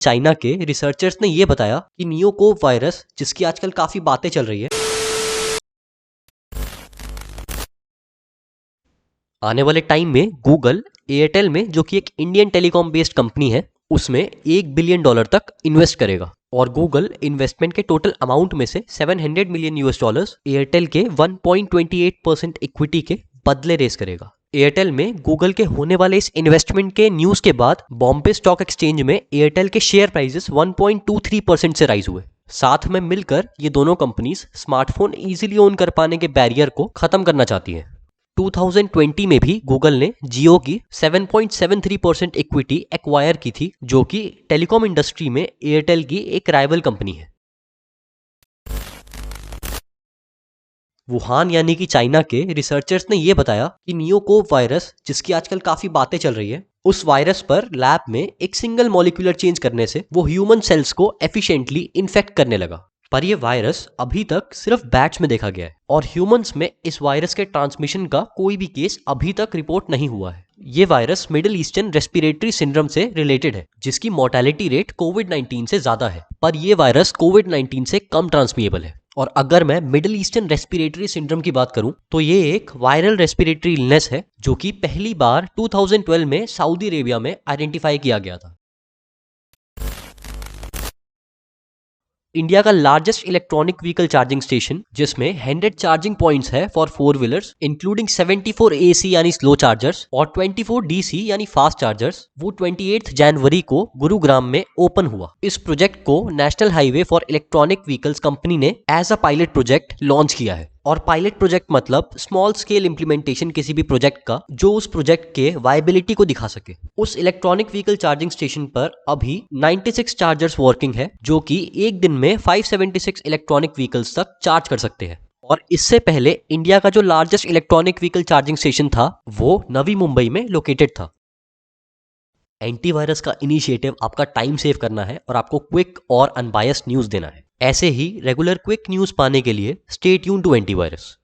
China के researchers ने ये बताया कि नियोकोव वायरस, जिसकी आजकल काफी बातें चल रही है, आने वाले टाइम में गूगल एयरटेल में, जो कि एक इंडियन टेलीकॉम बेस्ड कंपनी है, उसमें $1 बिलियन तक इन्वेस्ट करेगा। और गूगल इन्वेस्टमेंट के टोटल अमाउंट में से $700 मिलियन एयरटेल के 1.28% इक्विटी के बदले रेस करेगा। एयरटेल में गूगल के होने वाले इस इन्वेस्टमेंट के न्यूज के बाद बॉम्बे स्टॉक एक्सचेंज में एयरटेल के शेयर प्राइसेस 1.23% से राइज हुए। साथ में मिलकर ये दोनों कंपनीज स्मार्टफोन इजीली ओन कर पाने के बैरियर को खत्म करना चाहती हैं। 2020 में भी गूगल ने जियो की 7.73% इक्विटी एक्वायर की थी, जो कि टेलीकॉम इंडस्ट्री में एयरटेल की एक राइवल कंपनी है। वुहान यानी कि चाइना के रिसर्चर्स ने यह बताया कि नियोकोव वायरस, जिसकी आजकल काफी बातें चल रही है, उस वायरस पर लैब में एक सिंगल मॉलिक्यूलर चेंज करने से वो ह्यूमन सेल्स को एफिशिएंटली इन्फेक्ट करने लगा। पर यह वायरस अभी तक सिर्फ बैट्स में देखा गया है और ह्यूमंस में इस वायरस के ट्रांसमिशन का कोई भी केस अभी तक रिपोर्ट नहीं हुआ है। ये virus middle eastern respiratory syndrome से रिलेटेड है, जिसकी मोर्टेलिटी रेट कोविड-19 से ज्यादा है, पर यह वायरस कोविड-19 से कम ट्रांसमिएबल है। और अगर मैं मिडिल ईस्टर्न रेस्पिरेटरी सिंड्रोम की बात करूं तो ये एक वायरल रेस्पिरेटरी इलनेस है, जो कि पहली बार 2012 में सऊदी अरेबिया में आइडेंटिफाई किया गया था। इंडिया का largest electronic vehicle charging station, जिसमें 100 चार्जिंग पॉइंट्स है फॉर 4 व्हीलर्स इंक्लूडिंग 74 AC यानी स्लो चार्जर्स और 24 DC यानी फास्ट चार्जर्स, वो 28 जनवरी को गुरुग्राम में ओपन हुआ। इस प्रोजेक्ट को national highway for electronic vehicles company ने as a pilot project launch किया है। और पायलट प्रोजेक्ट मतलब स्मॉल स्केल इंप्लीमेंटेशन किसी भी प्रोजेक्ट का जो उस प्रोजेक्ट के वायबिलिटी को दिखा सके। उस इलेक्ट्रॉनिक व्हीकल चार्जिंग स्टेशन पर अभी 96 चार्जर्स वर्किंग है, जो कि एक दिन में 576 इलेक्ट्रॉनिक व्हीकल्स तक चार्ज कर सकते हैं। और इससे पहले इंडिया का जो largest electronic vehicle charging station था, वो नवी मुंबई में लोकेटेड था। एंटीवायरस का इनिशिएटिव आपका टाइम सेव करना है और आपको क्विक और अनबायस्ड न्यूज देना है। ऐसे ही रेगुलर क्विक न्यूज पाने के लिए स्टे ट्यून टू एंटीवायरस।